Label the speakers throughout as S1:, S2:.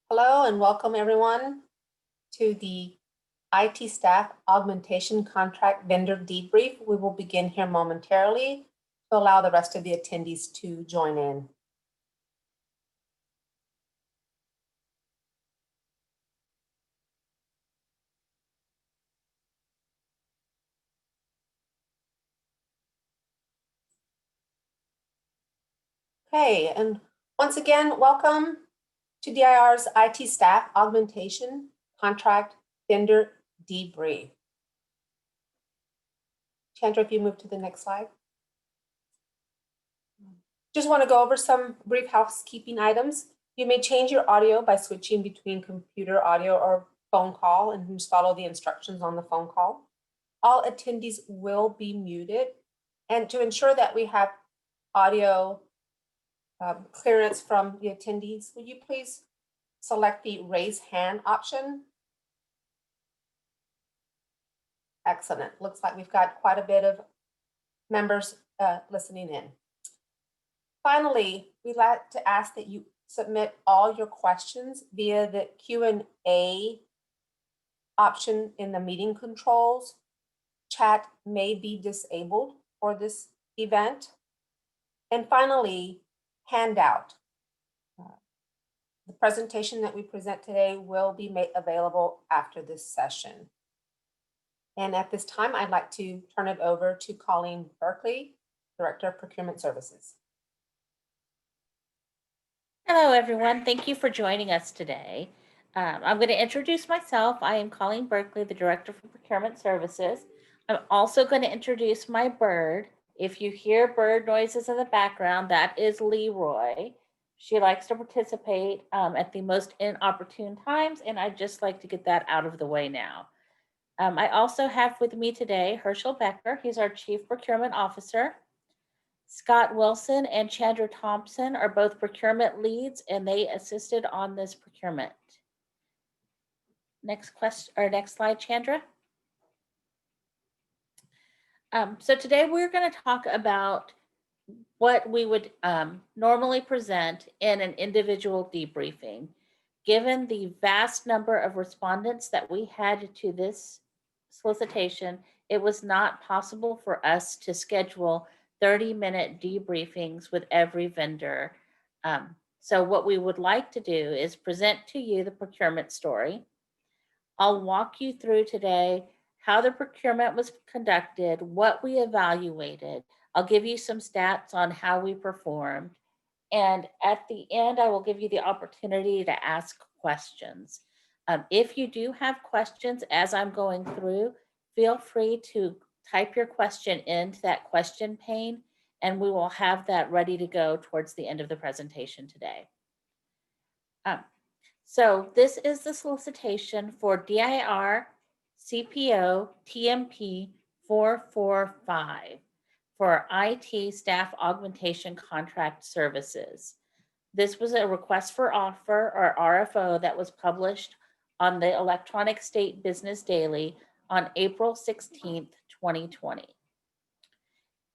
S1: Hello and welcome everyone to the IT Staff Augmentation Contract Vendor Debrief. We will begin here momentarily to allow the rest of the attendees to join in. Okay, and once again, welcome to DIR's IT Staff Augmentation Contract Vendor Debrief. Chandra, if you move to the next slide. Just want to go over some brief housekeeping items. You may change your audio by switching between computer audio or phone call and just follow the instructions on the phone call. All attendees will be muted. And to ensure that we have audio clearance from the attendees, will you please select the raise hand option? Excellent. Looks like we've got quite a bit of members listening in. Finally, we'd like to ask that you submit all your questions via the Q&A option in the meeting controls. Chat may be disabled for this event. And finally, handout. The presentation that we present today will be made available after this session. And at this time, I'd like to turn it over to Colleen Berkeley, Director of Procurement Services.
S2: Hello, everyone. Thank you for joining us today. I'm going to introduce myself. I am Colleen Berkeley, the Director for Procurement Services. I'm also going to introduce my bird. If you hear bird noises in the background, that is Leroy. She likes to participate at the most inopportune times, and I'd just like to get that out of the way now. I also have with me today Herschel Becker. He's our Chief Procurement Officer. Scott Wilson and Chandra Thompson are both procurement leads, and they assisted on this procurement. Next question, or next slide, Chandra. So today we're going to talk about what we would normally present in an individual debriefing. Given the vast number of respondents that we had to this solicitation, it was not possible for us to schedule 30-minute debriefings with every vendor. So what we would like to do is present to you the procurement story. I'll walk you through today how the procurement was conducted, what we evaluated. I'll give you some stats on how we performed. And at the end, I will give you the opportunity to ask questions. If you do have questions as I'm going through, feel free to type your question into that question pane, and we will have that ready to go towards the end of the presentation today. So this is the solicitation for DIR CPO TMP 445 for IT Staff Augmentation Contract Services. This was a request for offer, or RFO, that was published on the Electronic State Business Daily on April 16th, 2020.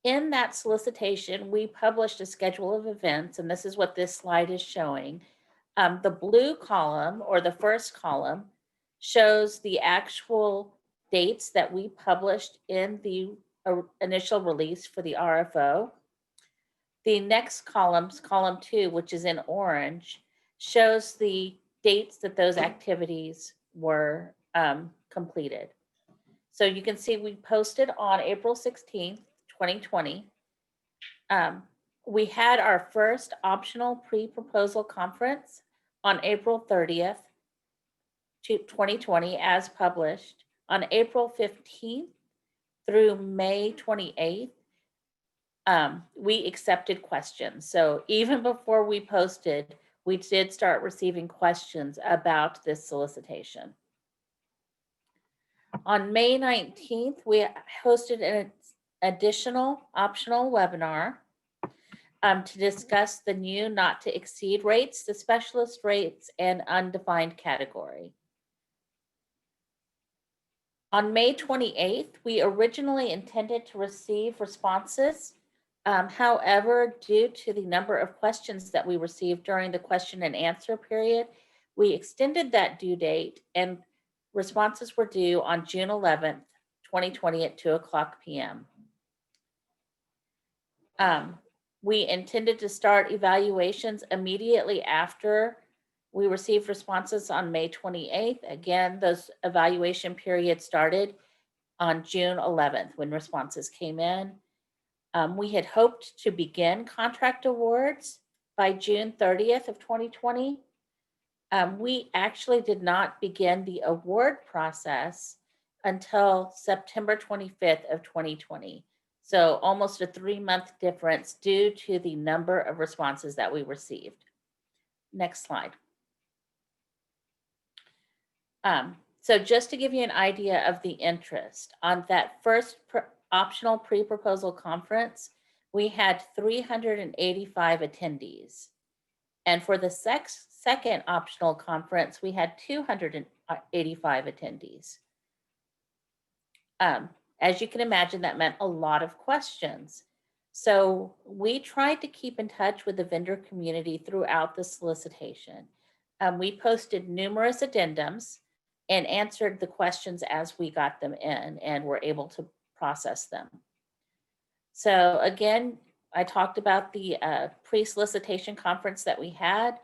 S2: In that solicitation, we published a schedule of events, and this is what this slide is showing. The blue column, or the first column, shows the actual dates that we published in the initial release for the RFO. The next column 2, which is in orange, shows the dates that those activities were completed. So you can see we posted on April 16th, 2020. We had our first optional pre-proposal conference on April 30th, 2020, as published. On April 15th through May 28th, we accepted questions. So even before we posted, we did start receiving questions about this solicitation. On May 19th, we hosted an additional optional webinar to discuss the new not to exceed rates, the specialist rates, and undefined category. On May 28th, we originally intended to receive responses. However, due to the number of questions that we received during the question and answer period, We extended that due date, and responses were due on June 11th, 2020 at 2:00 p.m. We intended to start evaluations immediately after we received responses on May 28th. Again, those evaluation periods started on June 11th when responses came in. We had hoped to begin contract awards by June 30th of 2020. We actually did not begin the award process until September 25th of 2020. So almost a 3-month difference due to the number of responses that we received. Next slide. So just to give you an idea of the interest, on that first optional pre-proposal conference, we had 385 attendees. And for the second optional conference, we had 285 attendees. As you can imagine, that meant a lot of questions. So we tried to keep in touch with the vendor community throughout the solicitation. We posted numerous addendums and answered the questions as we got them in and were able to process them. So again, I talked about the pre-solicitation conference that we had.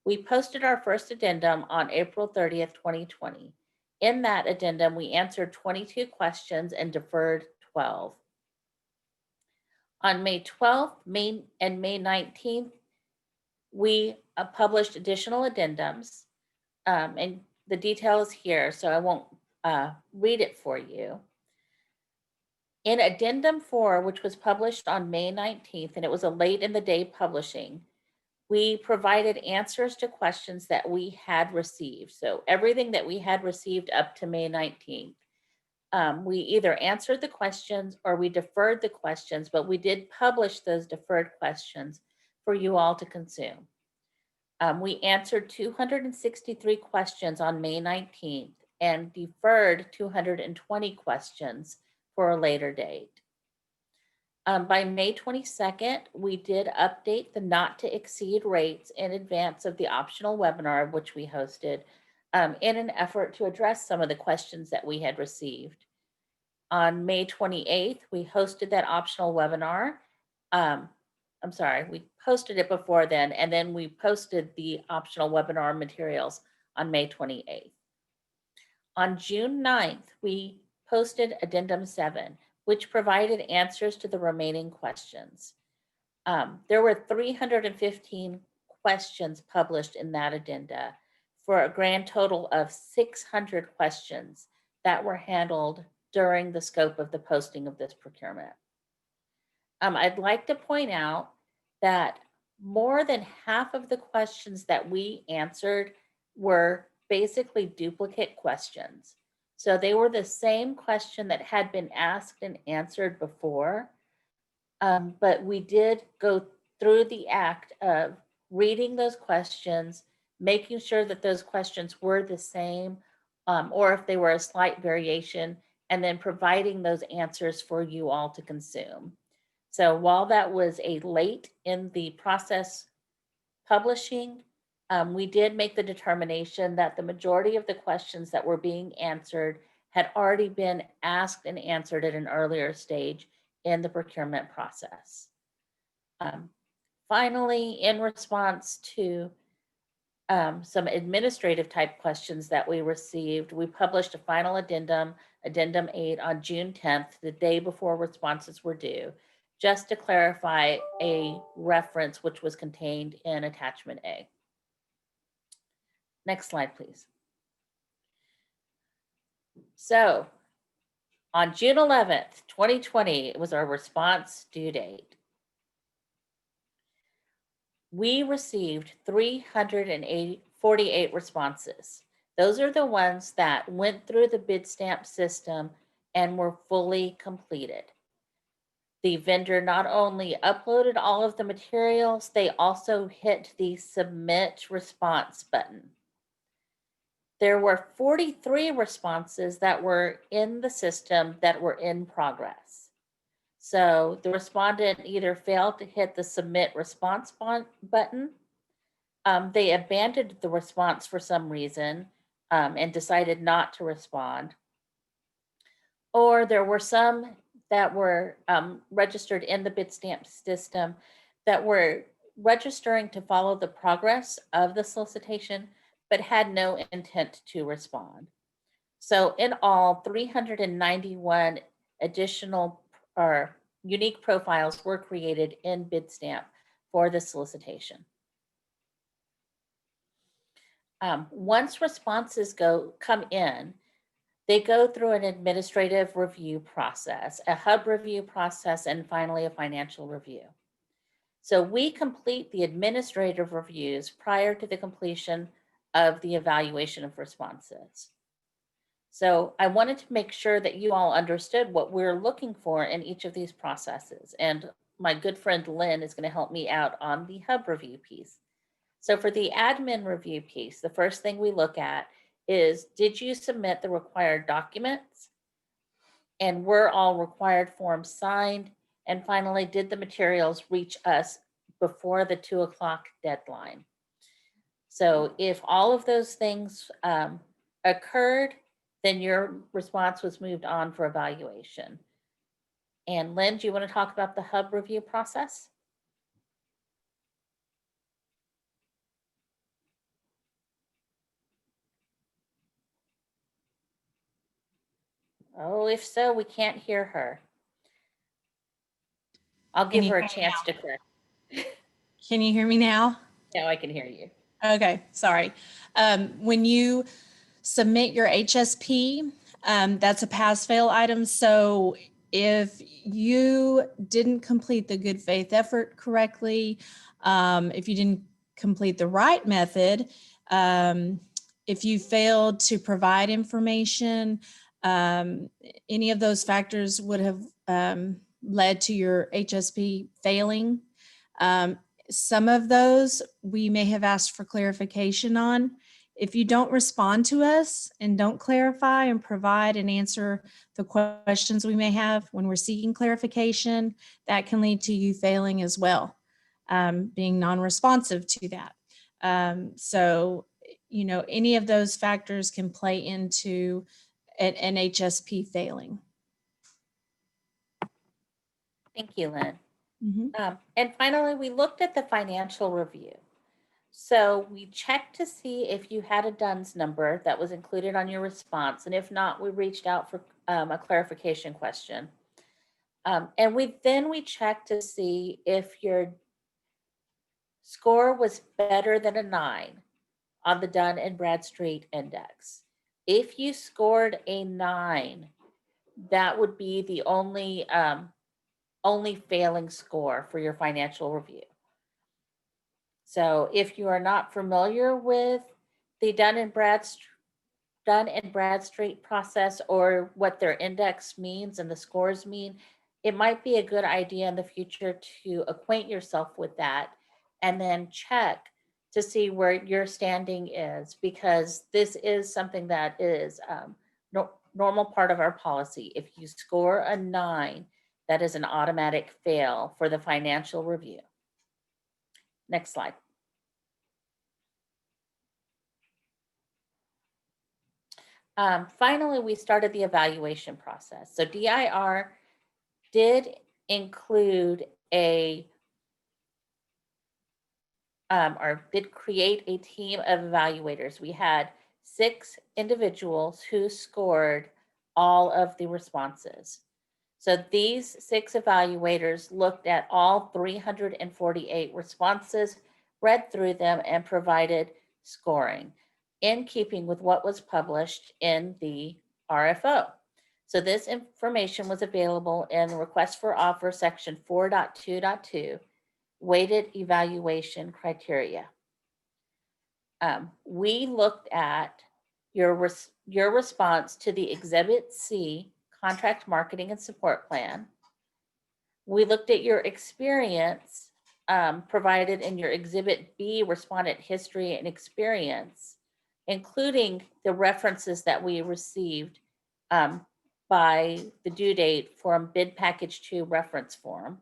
S2: We posted our first addendum on April 30th, 2020. In that addendum, we answered 22 questions and deferred 12. On May 12th and May 19th, we published additional addendums, and the detail is here, so I won't read it for you. In Addendum 4, which was published on May 19th, and it was a late in the day publishing, we provided answers to questions that we had received. So everything that we had received up to May 19th. We either answered the questions or we deferred the questions, but we did publish those deferred questions for you all to consume. We answered 263 questions on May 19th and deferred 220 questions for a later date. By May 22nd, we did update the not to exceed rates in advance of the optional webinar, which we hosted in an effort to address some of the questions that we had received. On May 28th, we hosted that optional webinar. I'm sorry, we posted it before then, and then we posted the optional webinar materials on May 28th. On June 9th, we posted Addendum 7, which provided answers to the remaining questions. There were 315 questions published in that addenda for a grand total of 600 questions that were handled during the scope of the posting of this procurement. I'd like to point out that more than half of the questions that we answered were basically duplicate questions. So they were the same question that had been asked and answered before, but we did go through the act of reading those questions, making sure that those questions were the same, or if they were a slight variation, and then providing those answers for you all to consume. So while that was a late in the process publishing, we did make the determination that the majority of the questions that were being answered had already been asked and answered at an earlier stage in the procurement process. Finally, in response to some administrative type questions that we received, we published a final addendum, Addendum 8, on June 10th, the day before responses were due, just to clarify a reference which was contained in Attachment A. Next slide, please. So on June 11th, 2020, it was our response due date. We received 348 responses. Those are the ones that went through the bid stamp system and were fully completed. The vendor not only uploaded all of the materials, they also hit the submit response button. There were 43 responses that were in the system that were in progress. So the respondent either failed to hit the submit response button, They abandoned the response for some reason and decided not to respond. Or there were some that were registered in the bid stamp system that were registering to follow the progress of the solicitation, but had no intent to respond. So in all, 391 additional or unique profiles were created in Bidstamp for the solicitation. Once responses come in, they go through an administrative review process, a hub review process, and finally a financial review. So we complete the administrative reviews prior to the completion of the evaluation of responses. So I wanted to make sure that you all understood what we're looking for in each of these processes. And my good friend Lynn is going to help me out on the hub review piece. So for the admin review piece, the first thing we look at is, did you submit the required documents? And were all required forms signed? And finally, did the materials reach us before the 2 o'clock deadline? So if all of those things occurred, then your response was moved on for evaluation. And Lynn, do you want to talk about the hub review process? Oh, if so, we can't hear her. I'll give her a chance to correct.
S3: Can you hear me now?
S2: Now I can hear you.
S3: Okay, sorry. When you submit your HSP, that's a pass-fail item. So if you didn't complete the good faith effort correctly, if you didn't complete the right method, if you failed to provide information, any of those factors would have led to your HSP failing. Some of those we may have asked for clarification on. If you don't respond to us and don't clarify and provide and answer the questions we may have when we're seeking clarification, that can lead to you failing as well, being non-responsive to that. So, you know, any of those factors can play into an HSP failing.
S2: Thank you, Lynn.
S3: Mm-hmm.
S2: And finally, we looked at the financial review. So we checked to see if you had a DUNS number that was included on your response. And if not, we reached out for a clarification question. And we checked to see if your score was better than a 9 on the Dun and Bradstreet index. If you scored a 9, that would be the only failing score for your financial review. So if you are not familiar with the Dun and Bradstreet process or what their index means and the scores mean, it might be a good idea in the future to acquaint yourself with that and then check to see where your standing is, because this is something that is normal part of our policy. If you score a 9, that is an automatic fail for the financial review. Next slide. Finally, we started the evaluation process. So DIR did include or did create a team of evaluators. We had 6 individuals who scored all of the responses. So these 6 evaluators looked at all 348 responses, read through them, and provided scoring in keeping with what was published in the RFO. So this information was available in the request for offer section 4.2.2, weighted evaluation criteria. We looked at your response to the Exhibit C contract marketing and support plan. We looked at your experience provided in your Exhibit B respondent history and experience, including the references that we received by the due date from bid package 2 reference form.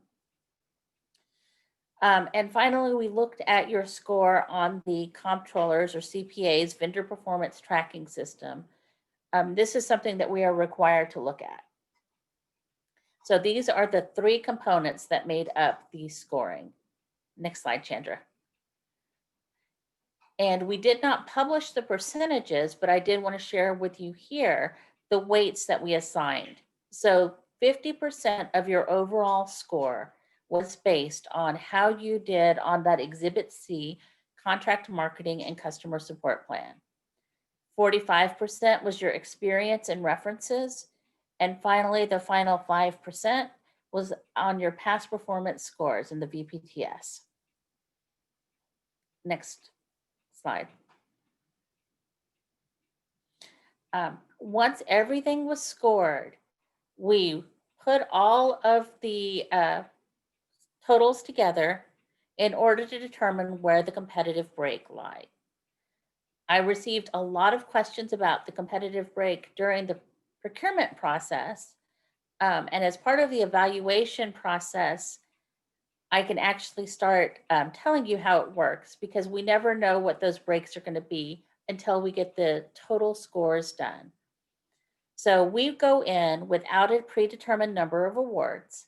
S2: And finally, we looked at your score on the comptrollers or CPA's vendor performance tracking system. This is something that we are required to look at. So these are the three components that made up the scoring. Next slide, Chandra. And we did not publish the percentages, but I did want to share with you here the weights that we assigned. So 50% of your overall score was based on how you did on that Exhibit C contract marketing and customer support plan. 45% was your experience and references. And finally, the final 5% was on your past performance scores in the VPTS. Next slide. Once everything was scored, we put all of the totals together in order to determine where the competitive break lied. I received a lot of questions about the competitive break during the procurement process. And as part of the evaluation process, I can actually start telling you how it works, because we never know what those breaks are going to be until we get the total scores done. So we go in without a predetermined number of awards.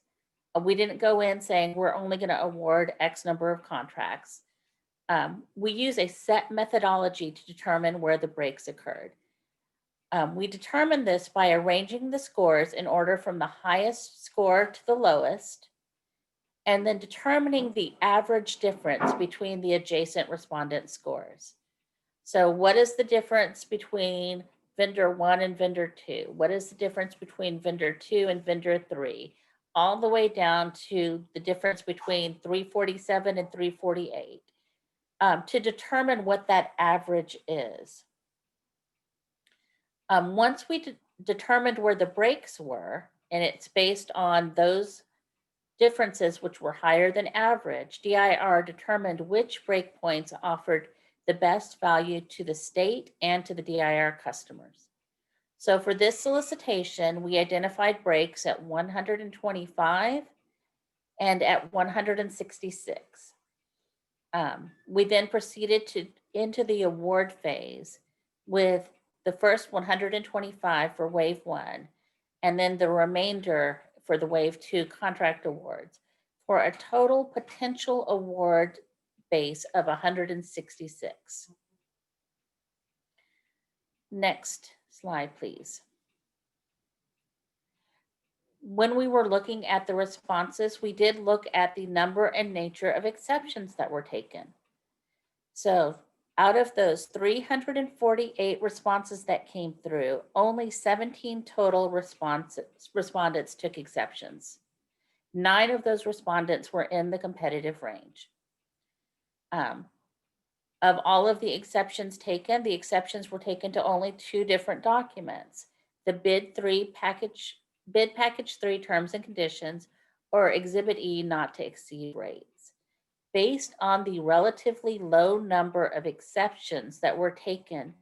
S2: We didn't go in saying we're only going to award X number of contracts. We use a set methodology to determine where the breaks occurred. We determine this by arranging the scores in order from the highest score to the lowest, and then determining the average difference between the adjacent respondent scores. So what is the difference between vendor 1 and vendor 2? What is the difference between vendor 2 and vendor 3? All the way down to the difference between 347 and 348, to determine what that average is. Once we determined where the breaks were, and it's based on those differences which were higher than average, DIR determined which breakpoints offered the best value to the state and to the DIR customers. So for this solicitation, we identified breaks at 125 and at 166. We then proceeded into the award phase with the first 125 for wave 1, and then the remainder for the wave 2 contract awards, for a total potential award base of 166. Next slide, please. When we were looking at the responses, we did look at the number and nature of exceptions that were taken. So out of those 348 responses that came through, only 17 total respondents took exceptions. 9 of those respondents were in the competitive range. Of all of the exceptions taken, the exceptions were taken to only 2 different documents: the bid package 3 terms and conditions, or Exhibit E not to exceed rates. Based on the relatively low number of exceptions that were taken,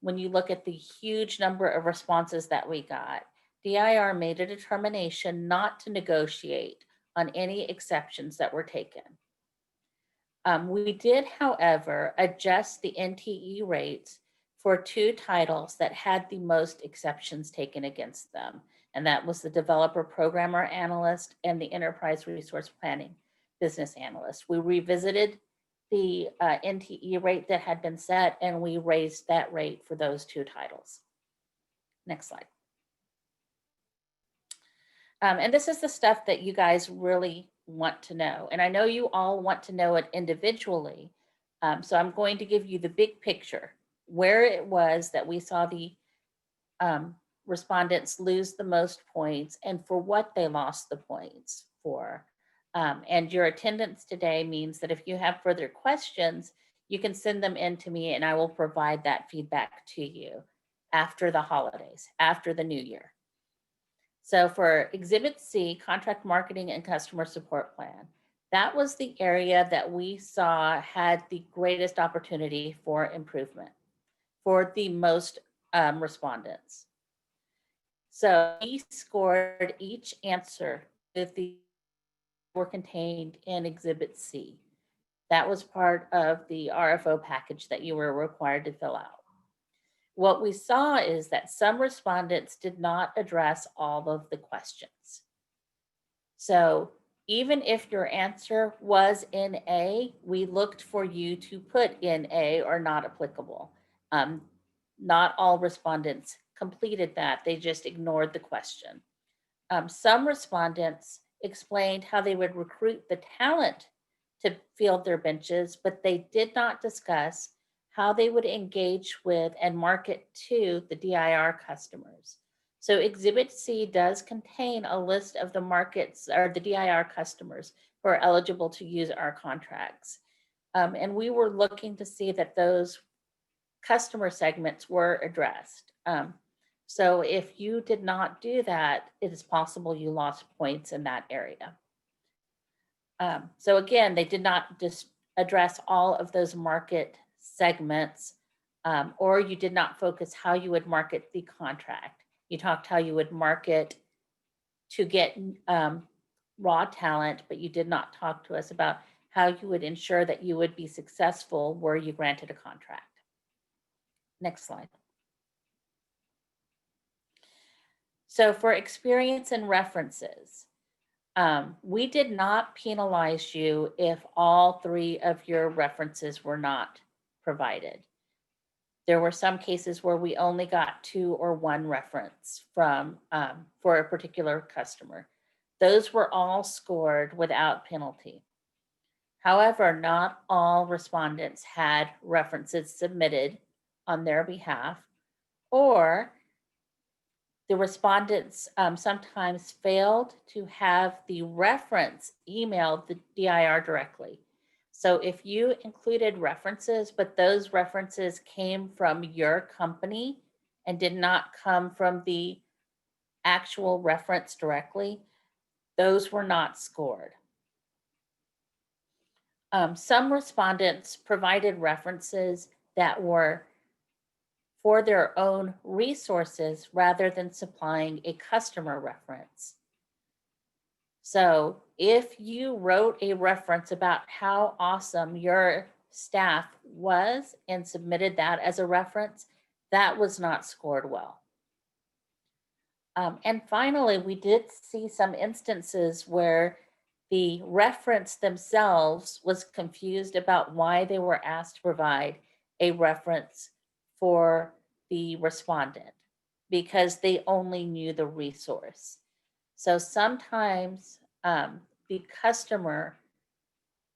S2: when you look at the huge number of responses that we got, DIR made a determination not to negotiate on any exceptions that were taken. We did, however, adjust the NTE rates for 2 titles that had the most exceptions taken against them, and that was the Developer Programmer Analyst and the Enterprise Resource Planning Business Analyst. We revisited the NTE rate that had been set, and we raised that rate for those 2 titles. Next slide. And this is the stuff that you guys really want to know. And I know you all want to know it individually. So I'm going to give you the big picture, where it was that we saw the respondents lose the most points and for what they lost the points for. And your attendance today means that if you have further questions, you can send them in to me and I will provide that feedback to you after the holidays, after the new year. So for Exhibit C, Contract Marketing and Customer Support Plan, that was the area that we saw had the greatest opportunity for improvement for the most respondents. So we scored each answer with the were contained in Exhibit C. That was part of the RFO package that you were required to fill out. What we saw is that some respondents did not address all of the questions. So even if your answer was in A, we looked for you to put in A or not applicable. Not all respondents completed that. They just ignored the question. Some respondents explained how they would recruit the talent to field their benches, but they did not discuss how they would engage with and market to the DIR customers. So Exhibit C does contain a list of the markets or the DIR customers who are eligible to use our contracts. And we were looking to see that those customer segments were addressed. So if you did not do that, it is possible you lost points in that area. So again, they did not just address all of those market segments, or you did not focus how you would market the contract. You talked how you would market to get raw talent, but you did not talk to us about how you would ensure that you would be successful were you granted a contract. Next slide. So for experience and references, we did not penalize you if all 3 of your references were not provided. There were some cases where we only got 2 or 1 reference from for a particular customer. Those were all scored without penalty. However, not all respondents had references submitted on their behalf, or the respondents sometimes failed to have the reference emailed the DIR directly. So if you included references, but those references came from your company and did not come from the actual reference directly, those were not scored. Some respondents provided references that were for their own resources rather than supplying a customer reference. So if you wrote a reference about how awesome your staff was and submitted that as a reference, that was not scored well. And finally, we did see some instances where the reference themselves was confused about why they were asked to provide a reference for the respondent because they only knew the resource. So sometimes the customer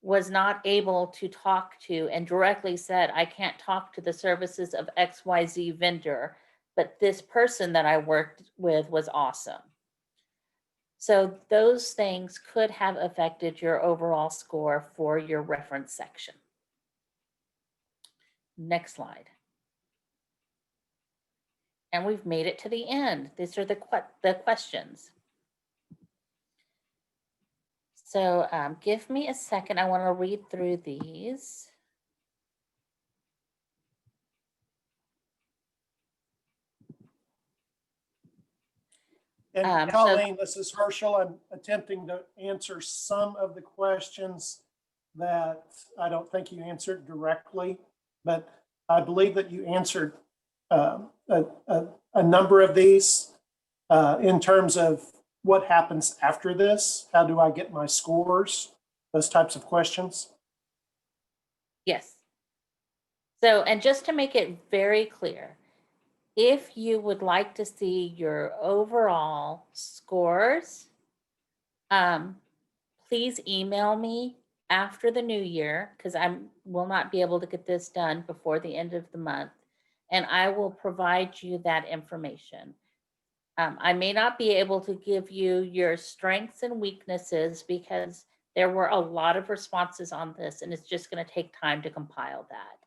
S2: was not able to talk to and directly said, I can't talk to the services of XYZ vendor, but this person that I worked with was awesome. So those things could have affected your overall score for your reference section. Next slide. And we've made it to the end. These are the questions. So give me a second. I want to read through these.
S4: And Colleen, this is Herschel. I'm attempting to answer some of the questions that I don't think you answered directly, but I believe that you answered a number of these in terms of what happens after this. How do I get my scores? Those types of questions.
S2: Yes. So, and just to make it very clear, if you would like to see your overall scores, please email me after the new year because I will not be able to get this done before the end of the month, and I will provide you that information. I may not be able to give you your strengths and weaknesses because there were a lot of responses on this and it's just going to take time to compile that.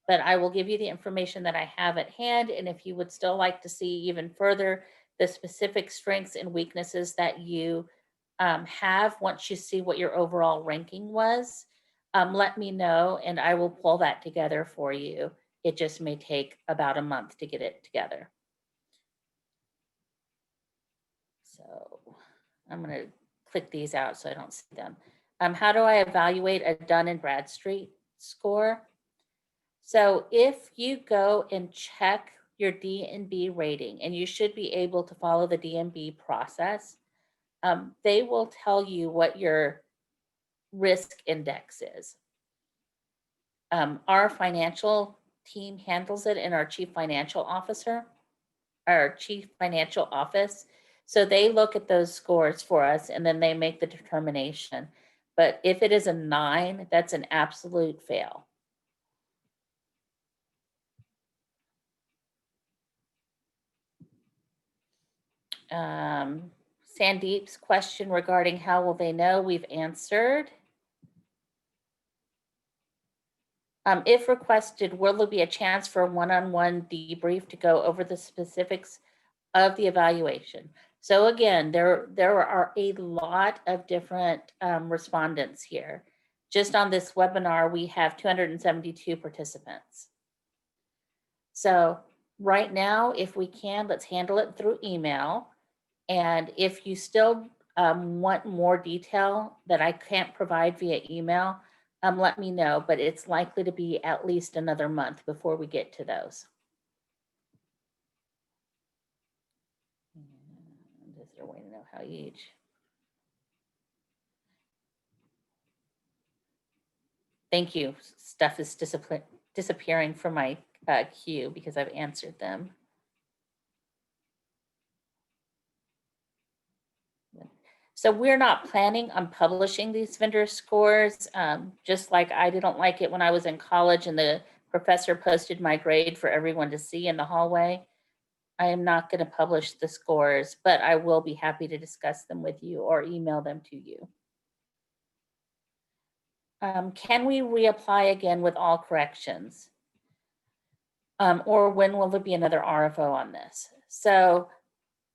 S2: But I will give you the information that I have at hand. And if you would still like to see even further the specific strengths and weaknesses that you have once you see what your overall ranking was, let me know and I will pull that together for you. It just may take about a month to get it together. So I'm going to click these out so I don't see them. How do I evaluate a Dun and Bradstreet score? So if you go and check your D&B rating, and you should be able to follow the D&B process, they will tell you what your risk index is. Our financial team handles it in our chief financial officer, our chief financial office. So they look at those scores for us and then they make the determination. But if it is a 9, that's an absolute fail. Sandeep's question regarding how will they know, we've answered. If requested, will there be a chance for a one-on-one debrief to go over the specifics of the evaluation? So again, there are a lot of different respondents here. Just on this webinar, we have 272 participants. So right now, if we can, let's handle it through email. And if you still want more detail that I can't provide via email, let me know, but it's likely to be at least another month before we get to those. Is there a way to know how each? Thank you. Stuff is disappearing from my queue because I've answered them. So we're not planning on publishing these vendor scores, just like I didn't like it when I was in college and the professor posted my grade for everyone to see in the hallway. I am not going to publish the scores, but I will be happy to discuss them with you or email them to you. Can we reapply again with all corrections? Or when will there be another RFO on this? So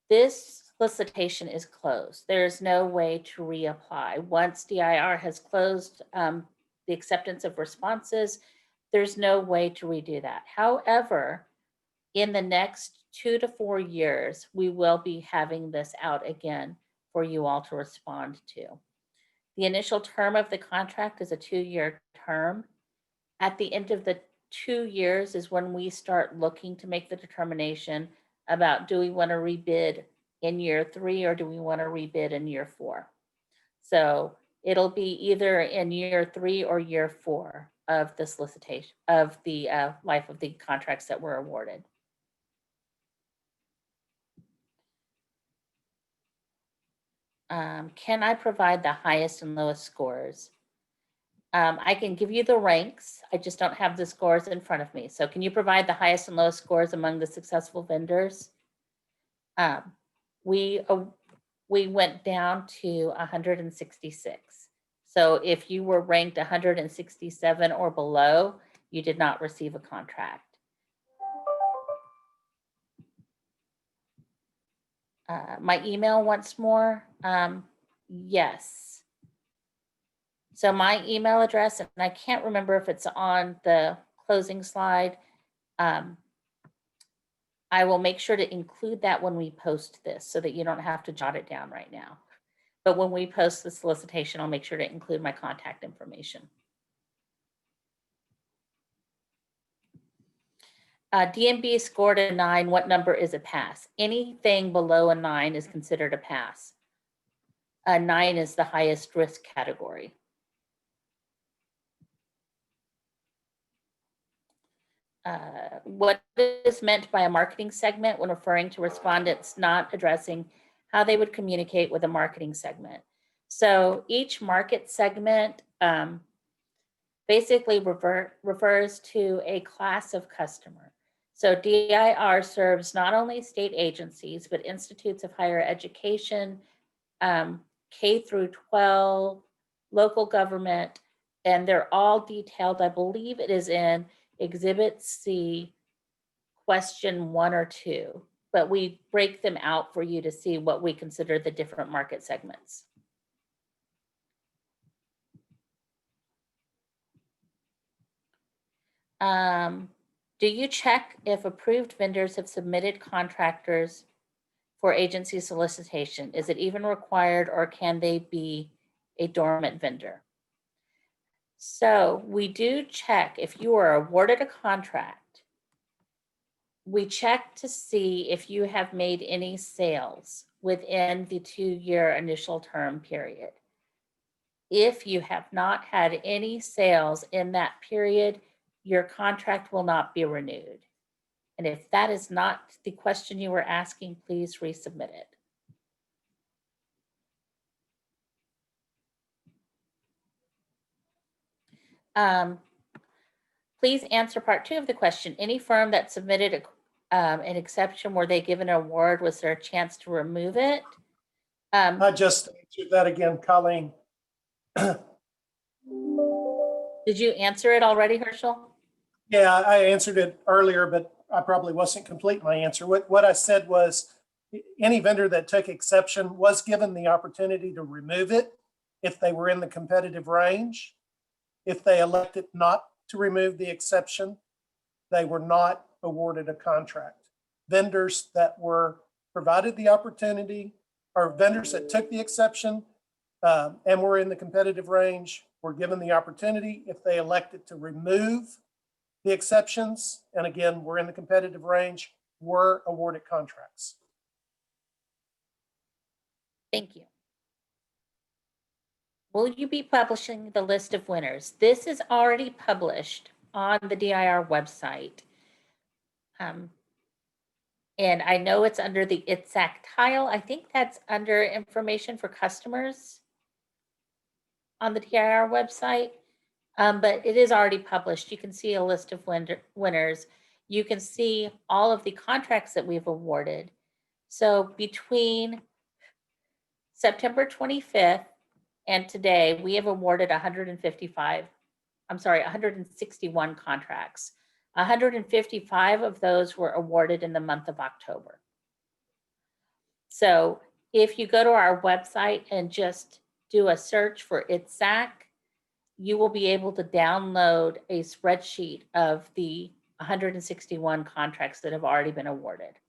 S2: this solicitation is closed. There's no way to reapply. Once DIR has closed the acceptance of responses, there's no way to redo that. However, in the next 2 to 4 years, we will be having this out again for you all to respond to. The initial term of the contract is a 2-year term. At the end of the 2 years is when we start looking to make the determination about, do we want to rebid in year 3 or do we want to rebid in year 4? So it'll be either in year 3 or year 4 of the solicitation of the life of the contracts that were awarded. Can I provide the highest and lowest scores? I can give you the ranks. I just don't have the scores in front of me. So can you provide the highest and lowest scores among the successful vendors? We went down to 166. So if you were ranked 167 or below, you did not receive a contract. My email once more. Yes. So my email address, and I can't remember if it's on the closing slide. I will make sure to include that when we post this so that you don't have to jot it down right now. But when we post the solicitation, I'll make sure to include my contact information. DMB scored a 9. What number is a pass? Anything below a 9 is considered a pass. A 9 is the highest risk category. What is meant by a marketing segment when referring to respondents not addressing how they would communicate with a marketing segment? So each market segment basically refers to a class of customer. So DIR serves not only state agencies, but institutes of higher education, K through 12, local government, and they're all detailed. I believe it is in Exhibit C, question 1 or 2, but we break them out for you to see what we consider the different market segments. Do you check if approved vendors have submitted contractors for agency solicitation? Is it even required, or can they be a dormant vendor? So we do check if you are awarded a contract. We check to see if you have made any sales within the 2-year initial term period. If you have not had any sales in that period, your contract will not be renewed. And if that is not the question you were asking, please resubmit it. Please answer part 2 of the question. Any firm that submitted an exception, were they given an award? Was there a chance to remove it?
S4: I just answered that again, Colleen.
S2: Did you answer it already, Herschel?
S4: Yeah, I answered it earlier, but I probably wasn't complete my answer. What I said was any vendor that took exception was given the opportunity to remove it if they were in the competitive range. If they elected not to remove the exception, they were not awarded a contract. Vendors that were provided the opportunity, or vendors that took the exception and were in the competitive range, were given the opportunity. If they elected to remove the exceptions, and again, were in the competitive range, were awarded contracts.
S2: Thank you. Will you be publishing the list of winners? This is already published on the DIR website. And I know it's under the ITSAC tile. I think that's under information for customers on the DIR website. But it is already published. You can see a list of winners. You can see all of the contracts that we've awarded. So between September 25th and today, we have awarded 161 contracts. 155 of those were awarded in the month of October. So if you go to our website and just do a search for ITSAC, you will be able to download a spreadsheet of the 161 contracts that have already been awarded.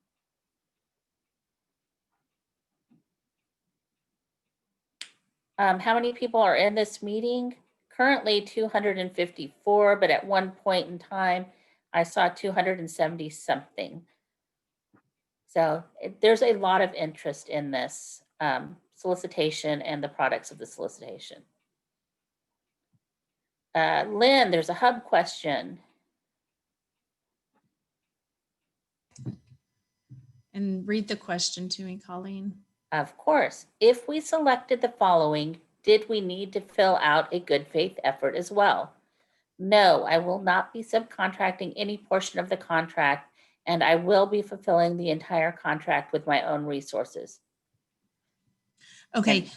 S2: How many people are in this meeting? Currently 254, but at one point in time, I saw 270 something. So there's a lot of interest in this solicitation and the products of the solicitation. Lynn, there's a hub question.
S3: And read the question to me, Colleen.
S2: Of course. If we selected the following, did we need to fill out a good faith effort as well? No, I will not be subcontracting any portion of the contract, and I will be fulfilling the entire contract with my own resources.
S3: Okay.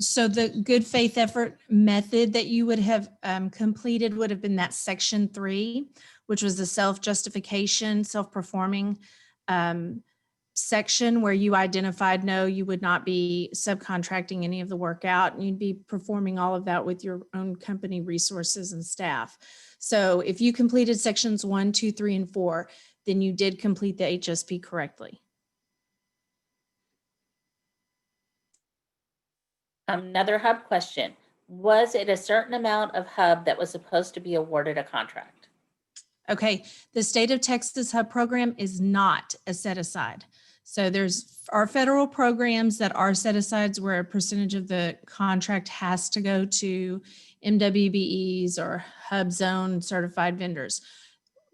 S3: So the good faith effort method that you would have completed would have been that section 3, which was the self-justification, self-performing section where you identified, no, you would not be subcontracting any of the work out, and you'd be performing all of that with your own company resources and staff. So if you completed sections 1, 2, 3, and 4, then you did complete the HSP correctly.
S2: Another hub question. Was it a certain amount of hub that was supposed to be awarded a contract?
S3: Okay, the state of Texas hub program is not a set aside. So there's our federal programs that are set asides where a percentage of the contract has to go to MWBEs or hub zone certified vendors.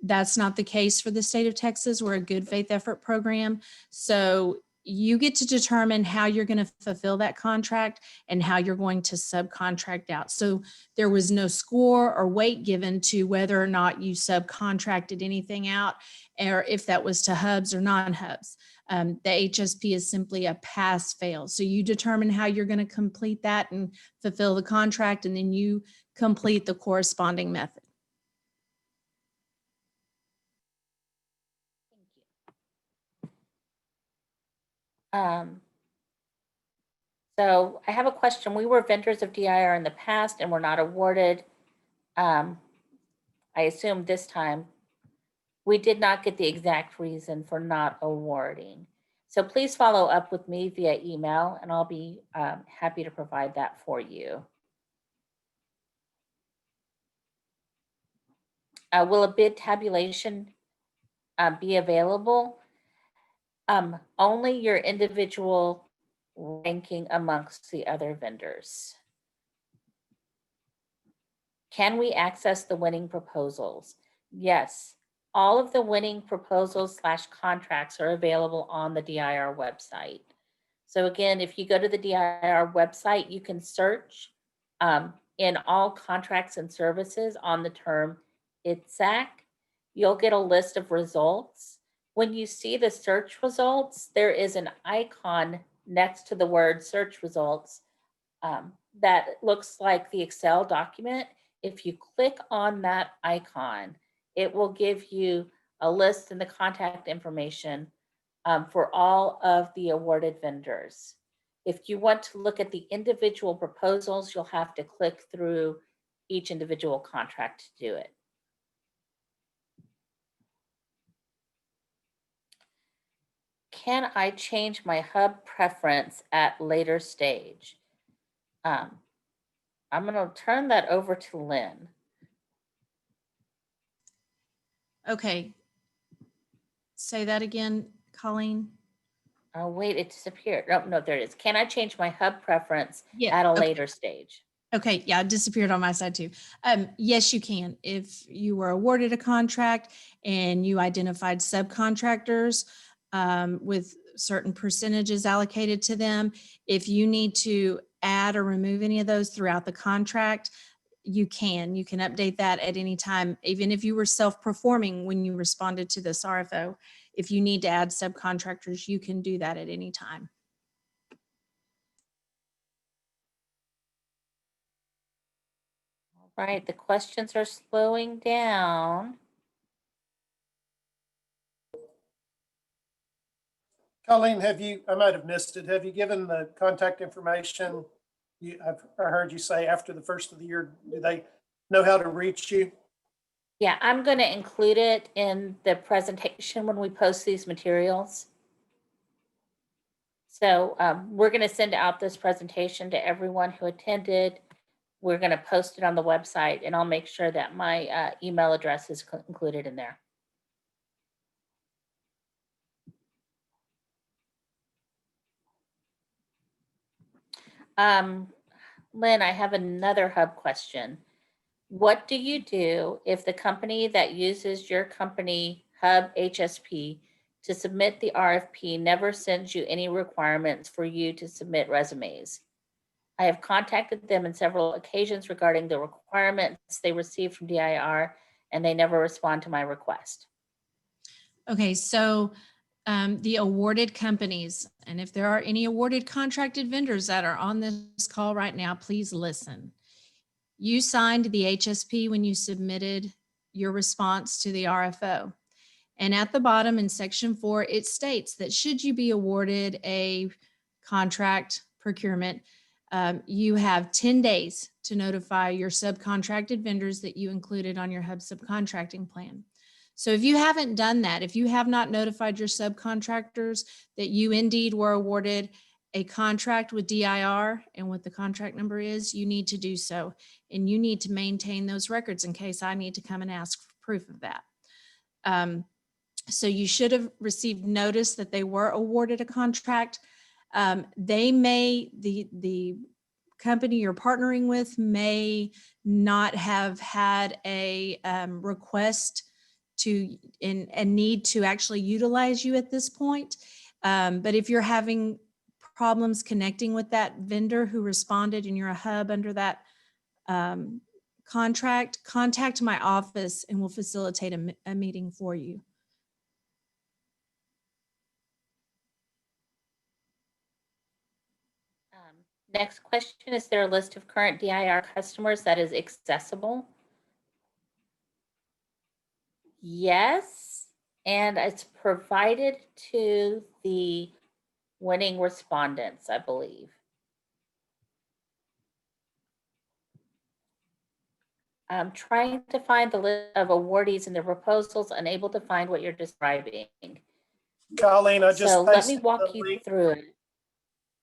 S3: That's not the case for the state of Texas. We're a good faith effort program. So you get to determine how you're going to fulfill that contract and how you're going to subcontract out. So there was no score or weight given to whether or not you subcontracted anything out, or if that was to hubs or non-hubs. The HSP is simply a pass fail. So you determine how you're going to complete that and fulfill the contract, and then you complete the corresponding method.
S2: So I have a question. We were vendors of DIR in the past and were not awarded. I assume this time we did not get the exact reason for not awarding. So please follow up with me via email and I'll be happy to provide that for you. Will a bid tabulation be available? Only your individual ranking amongst the other vendors. Can we access the winning proposals? Yes, all of the winning proposals / contracts are available on the DIR website. So again, if you go to the DIR website, you can search in all contracts and services on the term ITSAC. You'll get a list of results. When you see the search results, there is an icon next to the word search results that looks like the Excel document. If you click on that icon, it will give you a list and the contact information for all of the awarded vendors. If you want to look at the individual proposals, you'll have to click through each individual contract to do it. Can I change my hub preference at later stage? I'm going to turn that over to Lynn.
S3: Okay. Say that again, Colleen.
S2: Oh, wait, it disappeared. No, there it is. Can I change my hub preference
S3: Yeah,
S2: at a
S3: okay.
S2: later stage?
S3: Okay, yeah, it disappeared on my side too. Yes, you can. If you were awarded a contract and you identified subcontractors with certain percentages allocated to them, if you need to add or remove any of those throughout the contract, you can update that at any time. Even if you were self-performing when you responded to this RFO, if you need to add subcontractors, you can do that at any time.
S2: All right, the questions are slowing down.
S4: Colleen, I might have missed it. Have you given the contact information? I heard you say after the first of the year, do they know how to reach you?
S2: Yeah, I'm going to include it in the presentation when we post these materials. So we're going to send out this presentation to everyone who attended. We're going to post it on the website, and I'll make sure that my email address is included in there. Lynn, I have another hub question. What do you do if the company that uses your company hub HSP to submit the RFP never sends you any requirements for you to submit resumes? I have contacted them on several occasions regarding the requirements they received from DIR, and they never respond to my request.
S3: Okay, so the awarded companies, and if there are any awarded contracted vendors that are on this call right now, please listen. You signed the HSP when you submitted your response to the RFO. And at the bottom in section 4, it states that should you be awarded a contract procurement, you have 10 days to notify your subcontracted vendors that you included on your hub subcontracting plan. So if you haven't done that, if you have not notified your subcontractors that you indeed were awarded a contract with DIR and what the contract number is, you need to do so. And you need to maintain those records in case I need to come and ask for proof of that. So you should have received notice that they were awarded a contract. The company you're partnering with may not have had a request to and need to actually utilize you at this point. But if you're having problems connecting with that vendor who responded and you're a hub under that contract, contact my office and we'll facilitate a meeting for you.
S2: Next question, is there a list of current DIR customers that is accessible? Yes, and it's provided to the winning respondents, I believe. I'm trying to find the list of awardees in the proposals, unable to find what you're describing.
S4: Colleen, I just
S2: So let me
S4: pasted
S2: walk
S4: the
S2: you
S4: link.
S2: through it.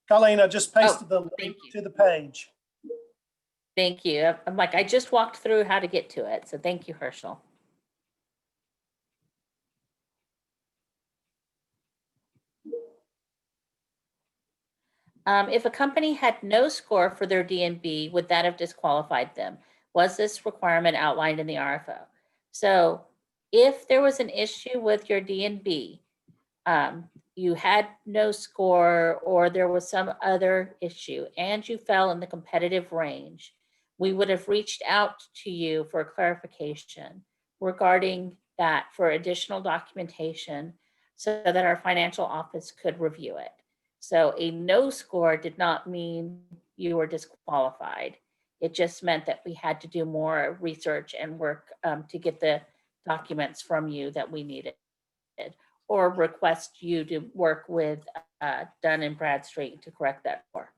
S4: Colleen, I just pasted the
S2: thank
S4: link
S2: you.
S4: to the page.
S2: Thank you. I'm like, I just walked through how to get to it. So thank you, Herschel. If a company had no score for their DNB, would that have disqualified them? Was this requirement outlined in the RFO? So if there was an issue with your DNB, you had no score or there was some other issue and you fell in the competitive range, we would have reached out to you for clarification regarding that for additional documentation so that our financial office could review it. So a no score did not mean you were disqualified. It just meant that we had to do more research and work to get the documents from you that we needed, or request you to work with Dun and Bradstreet to correct that score.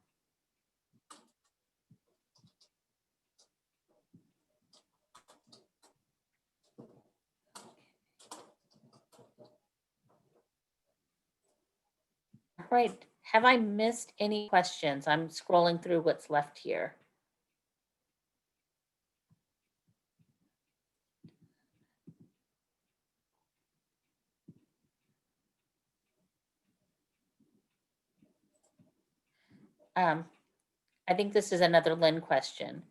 S2: All right, have I missed any questions? I'm scrolling through what's left here. I think this is another Lynn question.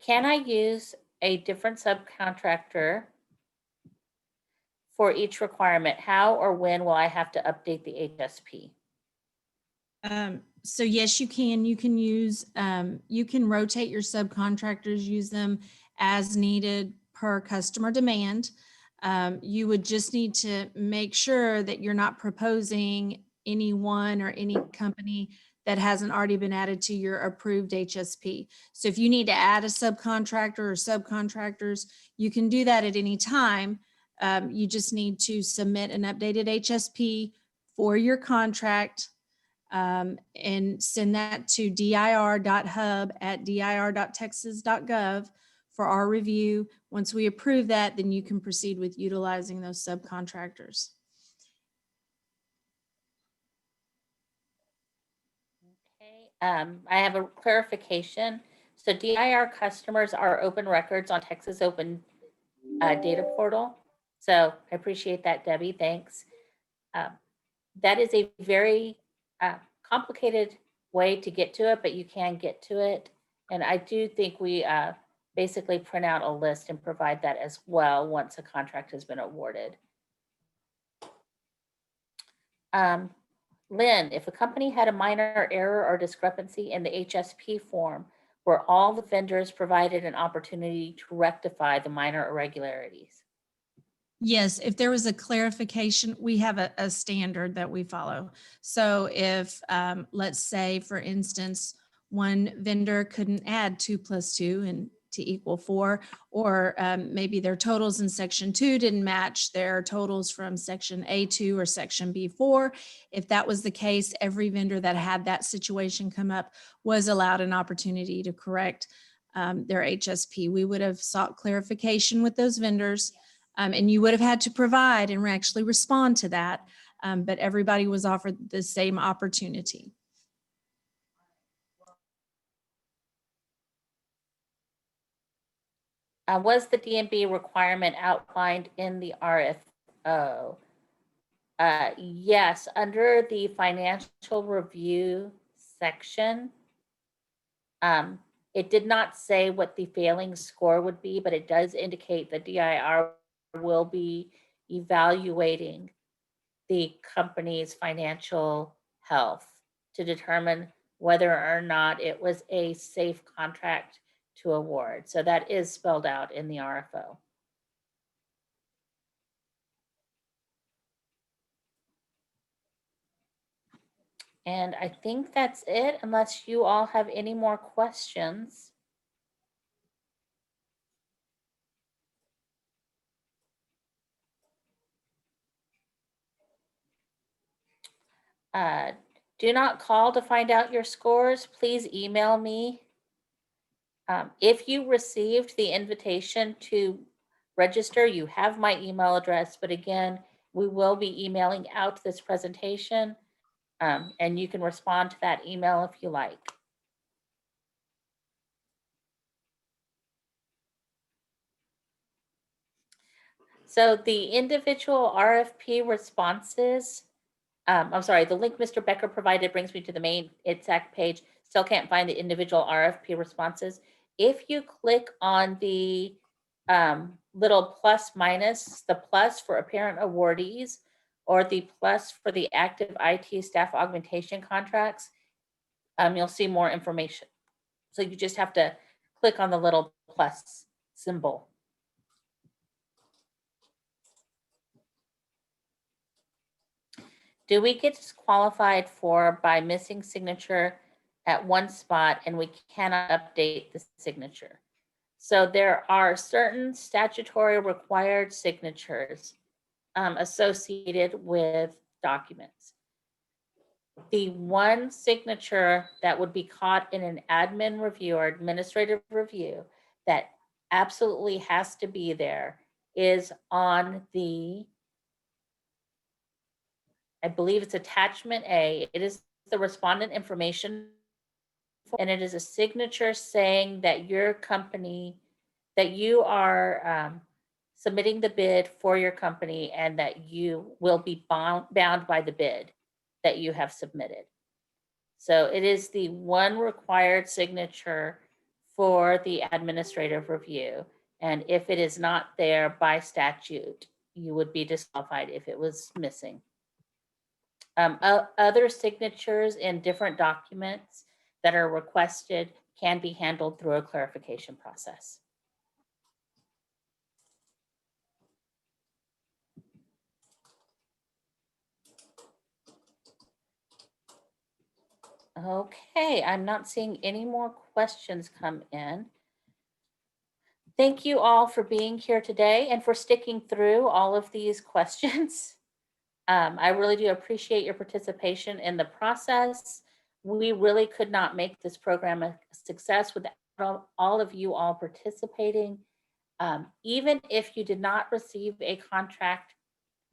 S2: Can I use a different subcontractor for each requirement? How or when will I have to update the HSP?
S3: So yes, you can. You can use, you can rotate your subcontractors, use them as needed per customer demand. You would just need to make sure that you're not proposing anyone or any company that hasn't already been added to your approved HSP. So if you need to add a subcontractor or subcontractors, you can do that at any time. You just need to submit an updated HSP for your contract, and send that to dir.hub@dir.texas.gov for our review. Once we approve that, then you can proceed with utilizing those subcontractors.
S2: Okay, I have a clarification. So DIR customers are open records on Texas Open Data Portal. So I appreciate that, Debbie. Thanks. That is a very complicated way to get to it, but you can get to it. And I do think we basically print out a list and provide that as well once a contract has been awarded. Lynn, if a company had a minor error or discrepancy in the HSP form, were all the vendors provided an opportunity to rectify the minor irregularities?
S3: Yes, if there was a clarification, we have a standard that we follow. So if, let's say, for instance, one vendor couldn't add 2 + 2 and to equal 4, or maybe their totals in section 2 didn't match their totals from section A2 or section B4. If that was the case, every vendor that had that situation come up was allowed an opportunity to correct their HSP. We would have sought clarification with those vendors. And you would have had to provide and actually respond to that, but everybody was offered the same opportunity.
S2: Was the DNB requirement outlined in the RFO? Yes, under the financial review section, it did not say what the failing score would be, but it does indicate that DIR will be evaluating the company's financial health to determine whether or not it was a safe contract to award. So that is spelled out in the RFO. And I think that's it, unless you all have any more questions. Do not call to find out your scores. Please email me. If you received the invitation to register, you have my email address. But again, We will be emailing out this presentation, and you can respond to that email if you like. So the individual RFP responses, I'm sorry, the link Mr. Becker provided brings me to the main ITSAC page. Still can't find the individual RFP responses. If you click on the little plus minus, the plus for apparent awardees or the plus for the active IT staff augmentation contracts, you'll see more information. So you just have to click on the little plus symbol. Do we get disqualified by missing signature at one spot and we cannot update the signature? So there are certain statutory required signatures associated with documents. The one signature that would be caught in an admin review or administrative review that absolutely has to be there is on the, I believe it's attachment A. It is the respondent information, and it is a signature saying that your company, that you are submitting the bid for your company and that you will be bound by the bid that you have submitted. So it is the one required signature for the administrative review. And if it is not there by statute, you would be disqualified if it was missing. Other signatures in different documents that are requested can be handled through a clarification process. Okay, I'm not seeing any more questions come in. Thank you all for being here today and for sticking through all of these questions. I really do appreciate your participation in the process. We really could not make this program a success without all of you all participating. Even if you did not receive a contract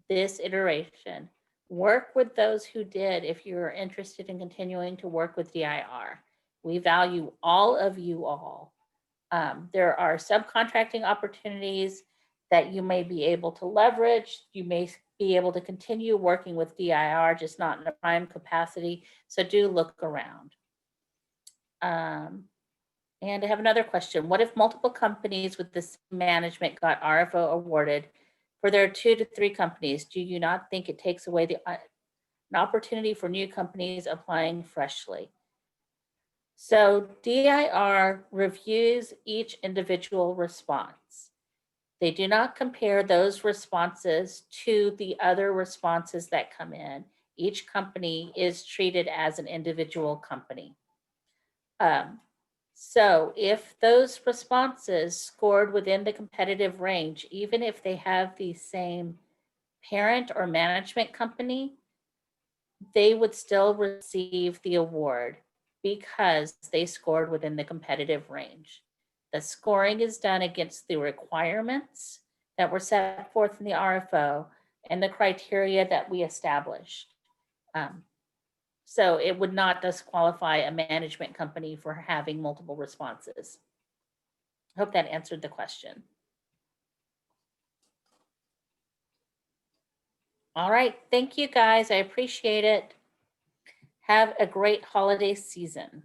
S2: this iteration, work with those who did if you're interested in continuing to work with DIR. We value all of you all. There are subcontracting opportunities that you may be able to leverage. You may be able to continue working with DIR, just not in a prime capacity. So do look around. And I have another question. What if multiple companies with the same management got RFO awarded for their 2 to 3 companies? Do you not think it takes away an opportunity for new companies applying freshly? So DIR reviews each individual response. They do not compare those responses to the other responses that come in. Each company is treated as an individual company. So if those responses scored within the competitive range, even if they have the same parent or management company, they would still receive the award because they scored within the competitive range. The scoring is done against the requirements that were set forth in the RFO and the criteria that we established. So it would not disqualify a management company for having multiple responses. I hope that answered the question. All right, thank you guys. I appreciate it. Have a great holiday season.